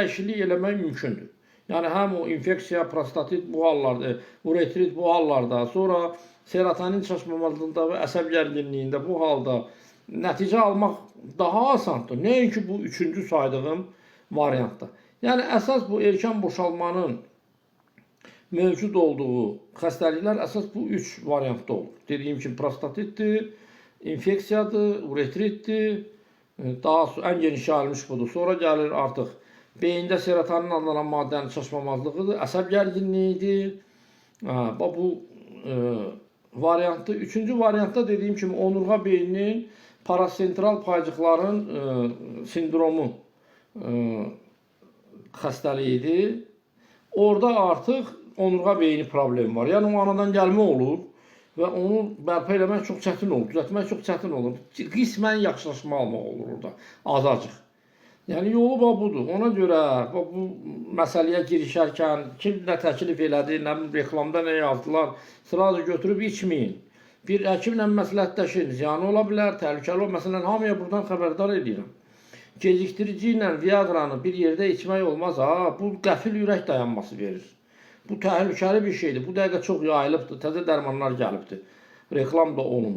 dəyişiklik eləmək mümkündür. Yəni həm o infeksiya, prostatit bu hallarda, uretrit bu hallarda, sonra serotonin çatışmamazlığında və əsəb gərginliyində bu halda nəticə almaq daha asandır. Nəinki bu üçüncü saydığım variantda. Yəni əsas bu erkən boşalmanın mövcud olduğu xəstəliklər əsas bu üç variantda olur. Dediyim kimi prostatitdir, infeksiyadır, uretritdir, daha ən geniş yayılmış budur. Sonra gəlir artıq beyində serotonin adlanan maddənin çatışmamazlığıdır, əsəb gərginliyidir. Bu variantdır. Üçüncü variantda dediyim kimi onurğa beyninin parasentral paycıqların sindromu xəstəliyidir. Orada artıq onurğa beyni problemi var. Yəni o anadan gəlmə olur və onu bərpa eləmək çox çətin olur, düzəltmək çox çətin olur. Qismən yaxşılaşma almaq olur orada, azacıq. Yəni yolu budur. Ona görə bu məsələyə girişərkən kim nə təklif elədi, nə reklamda nə yazdılar, sırada götürüb içməyin. Bir həkimlə məsləhətləşin, ziyanı ola bilər, təhlükəli ola. Məsələn, hamıya buradan xəbərdar edirəm. Geciktirici ilə Viagranı bir yerdə içmək olmaz. Bu qəfil ürək dayanması verir. Bu təhlükəli bir şeydir. Bu dəqiqə çox yayılıbdır, təzə dərmanlar gəlibdir. Reklam da olunur.